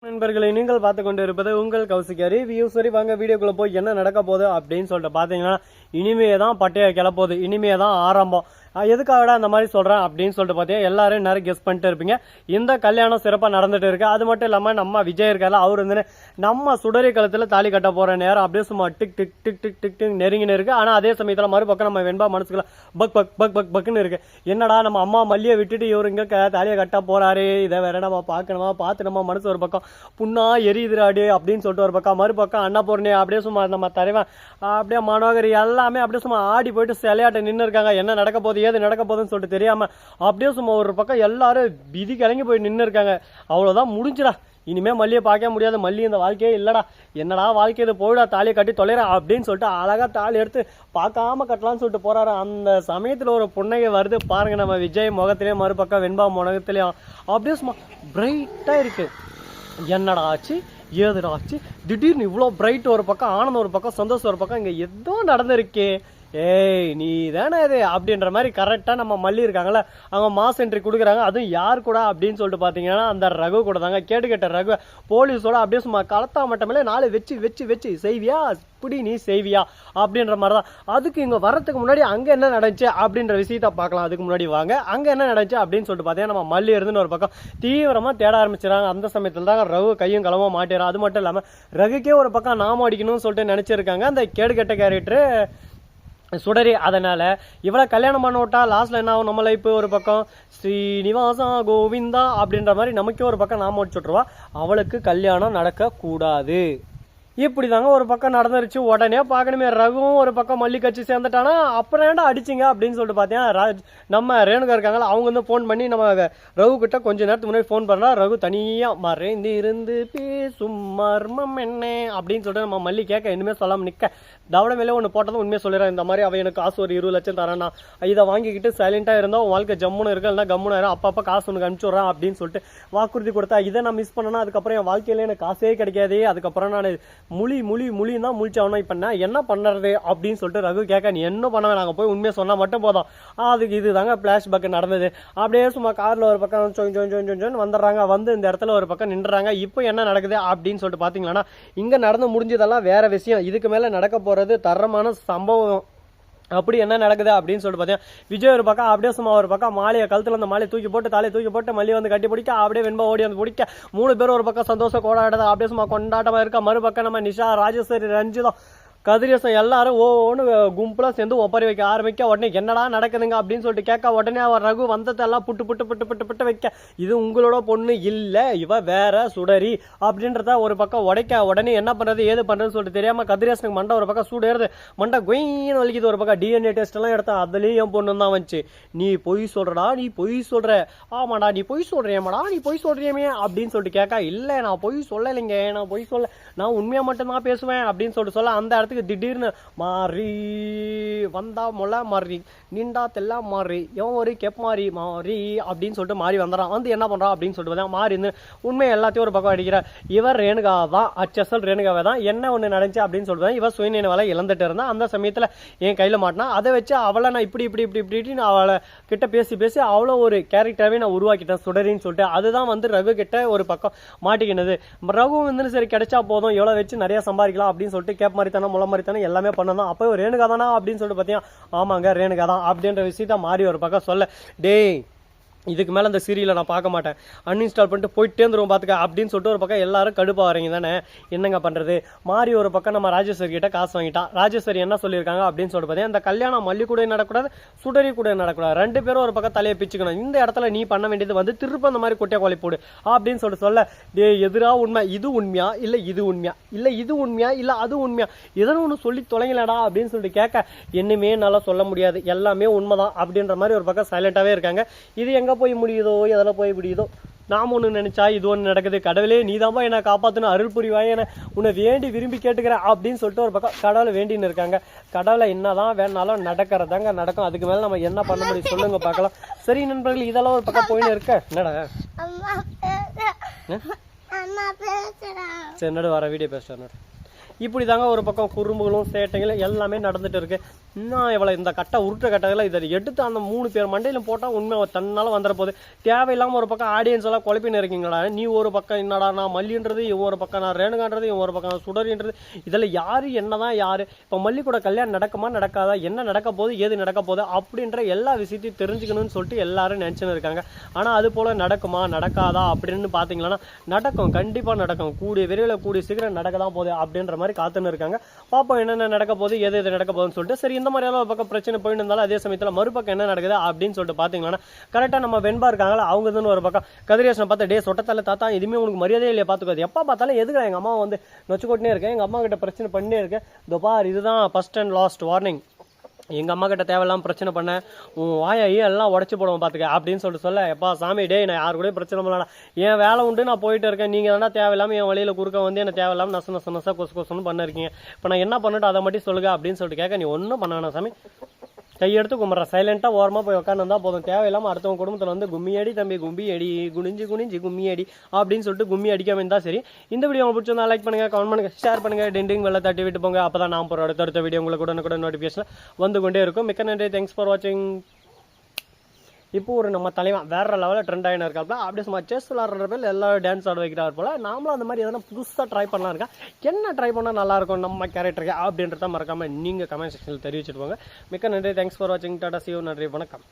நண்பர்களை நீங்கள் பார்த்து கொண்டு இருப்பது உங்கள் கௌசிக் ரிவ்யூ. சரி வாங்க வீடியோக்குள்ள போய் என்ன நடக்க போகுது அப்படின்னு சொல்லிட்டு பாத்தீங்கன்னா, இனிமே தான் பட்டைய கிளப்போகுது, இனிமே தான் ஆரம்பம். எதுக்காக அந்த மாதிரி சொல்றேன் அப்படின்னு சொல்லிட்டு பாத்தீங்கன்னா, எல்லாரும் நிறைய கெஸ் பண்ணிட்டு இருப்பீங்க. இந்த கல்யாணம் சிறப்பா நடந்துட்டு இருக்கு. அது மட்டும் இல்லாம நம்ம விஜய் இருக்காரு, அவர் வந்து நம்ம சுடரி கழுத்துல தாலி கட்ட போற நேரம் அப்படியே சும்மா tick tick tick tick tick tick நெருங்கின்னு இருக்கு. ஆனா அதே சமயத்துல மறுபக்கம் நம்ம வெண்பா மனசுக்குள்ள பக் பக் பக் பக் பக்குன்னு இருக்கு. என்னடா நம்ம அம்மா மல்லியை விட்டுட்டு இவரு இங்க தாலியை கட்ட போறாரு, இதை வேற நம்ம பாக்கணுமா, பார்த்து நம்ம மனசு ஒரு பக்கம் புண்ணா எரியுதுராடி அப்படின்னு சொல்லிட்டு ஒரு பக்கம், மறுபக்கம் அன்னபூர்ணி அப்படியே சும்மா நம்ம தலைவன் அப்படியே மனோகரி எல்லாமே அப்படியே சும்மா ஆடி போயிட்டு சிலையாட்ட நின்று இருக்காங்க. என்ன நடக்க போகுது ஏது நடக்க போகுதுன்னு சொல்லிட்டு தெரியாம அப்படியே சும்மா ஒரு பக்கம் எல்லாரும் விதி கலங்கி போய் நின்று இருக்காங்க. அவ்வளவுதான், முடிஞ்சுடா, இனிமே மல்லியை பார்க்க முடியாது, மல்லி இந்த வாழ்க்கையே இல்லடா, என்னடா வாழ்க்கை இது, போயிடா தாலியை கட்டி தொலைற அப்படின்னு சொல்லிட்டு அழகா தாலி எடுத்து பார்க்காம கட்டலாம்னு சொல்லிட்டு போறாரு. அந்த சமயத்துல ஒரு புன்னகை வருது பாருங்க நம்ம விஜய் முகத்திலேயும் மறுபக்கம் வெண்பா முகத்திலையும் அப்படியே சும்மா பிரைட்டா இருக்கு. என்னடா ஆச்சு ஏதுடா ஆச்சு, திடீர்னு இவ்வளோ பிரைட் ஒரு பக்கம், ஆனந்தம் ஒரு பக்கம், சந்தோஷம் ஒரு பக்கம், இங்க ஏதோ நடந்திருக்கே, ஏய் நீ தானே இது அப்படின்ற மாதிரி கரெக்டா நம்ம மல்லி இருக்காங்கல்ல, அவங்க மாஸ் என்ட்ரி கொடுக்குறாங்க. அதுவும் யார் கூட அப்படின்னு சொல்லிட்டு பாத்தீங்கன்னா அந்த ரகு கூட தாங்க. கேட்ட ரகு போலீஸோட அப்படியே சும்மா களத்தா மட்டுமே நாளை வச்சு வச்சு வச்சு செய்வியா, இப்படி நீ செய்வியா அப்படின்ற மாதிரி தான். அதுக்கு இங்க வரதுக்கு முன்னாடி அங்க என்ன நடந்துச்சு அப்படின்ற விஷயத்த பார்க்கலாம். அதுக்கு முன்னாடி வாங்க அங்க என்ன நடந்துச்சு அப்படின்னு சொல்லிட்டு பாத்தீங்கன்னா, நம்ம மல்லி இருந்துன்னு ஒரு பக்கம் தீவிரமா தேட ஆரம்பிச்சிடறாங்க. அந்த சமயத்துல தான் ரகு கையும் களமா மாட்டிடுறான். அது மட்டும் இல்லாம ரகுக்கே ஒரு பக்கம் நாம அடிக்கணும்னு சொல்லிட்டு நினைச்சிருக்காங்க அந்த கேட்ட கேரக்டர் சுடரி. அதனால இவளை கல்யாணம் பண்ண விட்டா லாஸ்ட்ல என்ன ஆகும், நம்ம லைஃப் ஒரு பக்கம் ஸ்ரீனிவாசா கோவிந்தா அப்படின்ற மாதிரி நமக்கே ஒரு பக்கம் நாம வச்சுட்ருவா. அவளுக்கு கல்யாணம் நடக்க கூடாது. இப்படிதாங்க ஒரு பக்கம் நடந்துருச்சு. உடனே பார்க்கணுமே, ரகுவும் ஒரு பக்கம் மல்லி கட்சி சேர்ந்துட்டானா, அப்புறம் ஏன்டா அடிச்சிங்க அப்படின்னு சொல்லிட்டு பார்த்தீங்கன்னா, நம்ம ரேணுகா இருக்காங்களா, அவங்க வந்து ஃபோன் பண்ணி நம்ம ரகு கிட்ட கொஞ்ச நேரத்துக்கு முன்னாடி ஃபோன் பண்ணா, ரகு தனியா மறைந்து இருந்து பேசும் மர்மம் என்ன அப்படின்னு சொல்லிட்டு நம்ம மல்லி கேட்க இனிமே சொல்லாம நிக்க தவளை மேலே ஒன்று போட்டதும் உண்மையை சொல்லிடுறேன். இந்த மாதிரி அவ எனக்கு காசு ஒரு 20 லட்சம் தரேன்னா, இதை வாங்கிக்கிட்டு சைலண்டா இருந்தா உன் வாழ்க்கை ஜம்முன்னு இருக்கு, இல்லைன்னா கம்முன்னு ஆயிரும், அப்பப்போ காசு உனக்கு அனுப்பிச்சுடுறான் அப்படின்னு சொல்லிட்டு வாக்குறுதி கொடுத்தா, இதை நான் மிஸ் பண்ணனா அதுக்கப்புறம் என் வாழ்க்கையில எனக்கு காசே கிடைக்காது, அதுக்கப்புறம் நான் முழின்னு தான் முழிச்சாவணும், இப்ப நான் என்ன பண்றது அப்படின்னு சொல்லிட்டு ரகு கேட்க, நீ என்ன பண்ண நாங்க போய் உண்மையை சொன்னா மட்டும் போதும். அதுக்கு இதுதாங்க பிளாஷ்பேக் நடந்தது. அப்படியே சும்மா கார்ல ஒரு பக்கம் வந்துடுறாங்க, வந்து இந்த இடத்துல ஒரு பக்கம் நின்றுறாங்க. இப்போ என்ன நடக்குது அப்படின்னு சொல்லிட்டு பாத்தீங்கன்னா, இங்க நடந்து முடிஞ்சதெல்லாம் வேற விஷயம், இதுக்கு மேல நடக்க போறது தரமான சம்பவம். அப்படி என்ன நடக்குது அப்படின்னு சொல்லிட்டு பார்த்தீங்கன்னா, விஜய் ஒரு பக்கம் அப்படியே சும்மா ஒரு பக்கம் மாலையை கழுத்துல அந்த மாலையை தூக்கி போட்டு தலையை தூக்கி போட்டு மல்லி வந்து கட்டி பிடிக்க, அப்படியே வெண்பா ஓடி வந்து பிடிக்க, 3 பேர் ஒரு பக்கம் சந்தோஷம் கொண்டாடுறது அப்படியே சும்மா கொண்டாட்டமா இருக்கா. மறுபக்கம் நம்ம நிஷா, ராஜேஸ்வரி, ரஞ்சிதம், கதிரேசன் எல்லாரும் ஒன்று கும்பலா சேர்ந்து ஒப்பரி வைக்க ஆரம்பிக்க, உடனே என்னடா நடக்குதுங்க அப்படின்னு சொல்லிட்டு கேட்க, உடனே அவர் ரகு வந்ததெல்லாம் புட்டு புட்டு புட்டு புட்டு புட்டு வைக்க, இது உங்களோட பொண்ணு இல்ல, இவ வேற சுடரி அப்படின்றத ஒரு பக்கம் உடைக்க, உடனே என்ன பண்றது ஏது பண்றதுன்னு சொல்லிட்டு தெரியாம கதிரேசனுக்கு மண்டை ஒரு பக்கம் சூடு ஏறுது, மண்டை கொயின்னு வலிக்குது. ஒரு பக்கம் டிஎன்ஏ டெஸ்ட் எல்லாம் எடுத்தா அதுலயும் என் பொண்ணு தான் வந்துச்சு. நீ பொய் சொல்றடா, நீ பொய் சொல்ற, ஆமாடா நீ பொய் சொல்றியமாடா, நீ பொய் சொல்றியமே அப்படின்னு சொல்லிட்டு கேட்க, இல்ல நான் பொய் சொல்லலைங்க, நான் பொய் சொல்ல, நான் உண்மையா மட்டும்தான் பேசுவேன் அப்படின்னு சொல்லிட்டு சொல்ல, அந்த திடீர்னு மாறி வந்தா மொழ மாறி நின்றா தெல்லா மாறி எவன் ஒரு கெப் மாறி மாறி அப்படின்னு சொல்லிட்டு மாறி வந்துறான். வந்து என்ன பண்றான் அப்படின்னு சொல்லிட்டு மாறி இருந்து உண்மை எல்லாத்தையும் ஒரு பக்கம் அடிக்கிறார். இவர் ரேணுகா தான், அச்சசல் ரேணுகாவே தான். என்ன ஒண்ணு நடந்துச்சு அப்படின்னு சொல்லுவேன், இவர் சுயநினைவால இழந்துட்டு இருந்தா, அந்த சமயத்துல என் கையில மாட்டினா, அதை வச்சு அவளை நான் இப்படி இப்படி இப்படி இப்படின்னு அவளை கிட்ட பேசி பேசி அவ்வளோ ஒரு கேரக்டராகவே நான் உருவாக்கிட்டேன் சுடரின்னு சொல்லிட்டு. அதுதான் வந்து ரகு கிட்ட ஒரு பக்கம் மாட்டிக்கினது. ரகு வந்து சரி கிடைச்சா போதும், எவ்வளோ வச்சு நிறைய சம்பாதிக்கலாம் அப்படின்னு சொல்லிட்டு கேப் மாதிரி தானே முளை மாதிரி தானே எல்லாமே பண்ணதான். அப்போ ரேணுகா தானா அப்படின்னு சொல்லிட்டு பார்த்தீங்கன்னா, ஆமாங்க ரேணுகா தான் அப்படின்ற விஷயத்த மாறி ஒரு பக்கம் சொல்ல, டேய் இதுக்கு மேலே அந்த சீரியலை நான் பார்க்க மாட்டேன், அன்இன்ஸ்டால் பண்ணிட்டு போயிட்டே இருந்துருவோம் பார்த்துக்க அப்படின்னு சொல்லிட்டு ஒரு பக்கம் எல்லாரும் கடுப்பாக வரீங்க தானே, என்னங்க பண்ணுறது. மாறி ஒரு பக்கம் நம்ம ராஜேஸ்வரி கிட்ட காசு வாங்கிட்டான். ராஜேஸ்வரி என்ன சொல்லியிருக்காங்க அப்படின்னு சொல்லிட்டு பார்த்தீங்கன்னா, இந்த கல்யாணம் மல்லி கூட நடக்கூடாது, சுடரி கூட நடக்கூடாது, 2 பேரும் ஒரு பக்கம் தலையை பிச்சுக்கணும், இந்த இடத்துல நீ பண்ண வேண்டியது வந்து திருப்ப அந்த மாதிரி கொட்டையை கொலை போடு அப்படின்னு சொல்லிட்டு சொல்ல, டே எதிரா உண்மை, இது உண்மையா இல்லை இது உண்மையா, இல்லை இது உண்மையா இல்லை அது உண்மையா, எதனா ஒன்று சொல்லி தொலைங்களடா அப்படின்னு சொல்லிட்டு கேட்க, என்னமே நல்லா சொல்ல முடியாது, எல்லாமே உண்மைதான் அப்படின்ற மாதிரி ஒரு பக்கம் சைலண்டாகவே இருக்காங்க. இது எங்க போய் முடியுதோ எதில் போய் முடியுதோ, நாம ஒன்று நினைச்சா இது ஒன்று நடக்குது, கடவுளே நீதாம்பா என்ன காப்பாற்றணும், அருள் புரிவாய், என உன்னை வேண்டி விரும்பி கேட்டுக்கிறேன் அப்படின்னு சொல்லிட்டு ஒரு பக்கம் கடவுளை வேண்டின்னு இருக்காங்க. கடவுளை என்னதான் வேணாலும் நடக்கிறதாங்க நடக்கும், அதுக்கு மேலே நம்ம என்ன பண்ண முடியும் சொல்லுங்க பார்க்கலாம். சரி நண்பர்கள், இதெல்லாம் ஒரு பக்கம் போயின்னு இருக்க, என்னடா சரி நடு வர வீடியோ பேசுறேன். இப்படி தாங்க ஒரு பக்கம் குறும்புகளும் சேட்டைகளும் எல்லாமே நடந்துட்டு இருக்கு. இன்னும் இவ்வளோ இந்த கட்டை உருட்டுற கட்டையில் இதை எடுத்து அந்த 3 பேர் மண்டையிலும் போட்டால் உண்மை தன்னால வந்துட போகுது. தேவையில்லாமல் ஒரு பக்கம் ஆடியன்ஸ் எல்லாம் குழப்பின்னு இருக்கீங்களா, நீ ஒரு பக்கம் என்னடா நான் மல்லின்றது, இவன் ஒரு பக்கம் நான் ரேணுகான்றது, இவன் ஒரு பக்கம் சுடரின்றது, இதில் யார் என்னதான் யார், இப்போ மல்லி கூட கல்யாணம் நடக்குமா நடக்காதா, என்ன நடக்க போகுது ஏது நடக்க போகுது அப்படின்ற எல்லா விஷயத்தையும் தெரிஞ்சுக்கணும்னு சொல்லிட்டு எல்லாரும் நினச்சின்னு இருக்காங்க. ஆனால் அது போல் நடக்குமா நடக்காதா அப்படின்னு பார்த்தீங்கன்னா நடக்கும், கண்டிப்பாக நடக்கும், கூடிய விரைவில் கூடிய சீக்கிரம் நடக்க தான் போகுது அப்படின்ற மாதிரி காத்துன்னு இருக்காங்க. பார்ப்போம் என்னென்ன நடக்க போகுது எது எது நடக்க போகுதுன்னு சொல்லிட்டு. சரி, இந்த மாதிரியெல்லாம் ஒரு பக்கம் பிரச்சனை போயிட்டு இருந்தாலும் அதே சமயத்தில் மறுபக்கம் என்ன நடக்குது அப்படின்னு சொல்லிட்டு பார்த்தீங்கன்னா கரெக்டாக நம்ம வெண்பா இருக்காங்களா அவங்கதுன்னு ஒரு பக்கம் கதிரேசனை பார்த்து டே சொட்டத்தால தாத்தா இதுவுமே உனக்கு மரியாதையே இல்லையா பார்த்துக்காது, எப்போ பார்த்தாலும் எதுக்கு எங்கள் அம்மா வந்து நொச்சுக்கொட்டே இருக்கேன், எங்கள் அம்மா கிட்ட பிரச்சனை பண்ணே இருக்கேன், இதோ பார் இதுதான் ஃபர்ஸ்ட் அண்ட் லாஸ்ட் வார்னிங், எங்கள் அம்மா கிட்ட தேவையில்லாமல் பிரச்சனை பண்ண உன் வாயை எல்லாம் உடச்சி போடுவோம் பார்த்துக்க அப்படின்னு சொல்ல எப்பா சாமி டே நான் யாரு கூட பிரச்சனை பண்ணலாம், என் வேலை உண்டு நான் போயிட்டு இருக்கேன், நீங்கள் தானே தேவையில்லாமல் என் வழியில் குறுக்க வந்து என்ன தேவையில்லாமல் நச கொசு கொசுன்னு பண்ணிருக்கீங்க, இப்போ நான் என்ன பண்ணட்டும் அதை மட்டும் சொல்லுங்க அப்படின்னு சொல்லிட்டு கேட்க, நீ ஒன்றும் பண்ண வேணாம் சாமி, கையெடுத்து கும்பிட்ற சைலண்டாக ஓரமாக போய் உட்காந்து தான் போதும், தேவையில்லாமல் அடுத்தவங்க குடும்பத்தில் வந்து கும்மி அடி தம்பி கும்பி அடி குனிஞ்சு கும்மி அடி அப்படின்னு சொல்லிட்டு கும்மி அடிக்காம இருந்தால் சரி. இந்த வீடியோ உங்களுக்கு பிடிச்சிருந்தா லைக் பண்ணுங்க, கமெண்ட் பண்ணுங்க, ஷேர் பண்ணுங்க, டிண்டிங் வெள்ள தட்டி விட்டு போங்க, அப்போ தான் நான் போகிற அடுத்த வீடியோ உங்களுக்கு கூட நோட்டிஃபிகேஷன் வந்து கொண்டே இருக்கும். மிக்க நன்றி, தேங்க்ஸ் ஃபார் வாட்சிங். இப்போ ஒரு நம்ம தலைவன் வேற லெவலில் ட்ரெண்ட் ஆகினா இருக்காப்ல, அப்படியே சும்மா செஸ் விளாட்ற பேர் எல்லாரும் டான்ஸ் ஆட வைக்கிறார் போல, நாமளும் அந்த மாதிரி எதனா புதுசாக ட்ரை பண்ணலாம் இருக்கா, என்ன ட்ரை பண்ணால் நல்லாயிருக்கும் நம்ம கேரக்டருக்கு அப்படின்றத மறக்காமல் நீங்கள் கமெண்ட் செக்ஷனில் தெரிவிச்சுட்டு போங்க. மிக்க நன்றி, தேங்க்ஸ் ஃபார் வாட்சிங், டாடா, see you, நன்றி, வணக்கம்.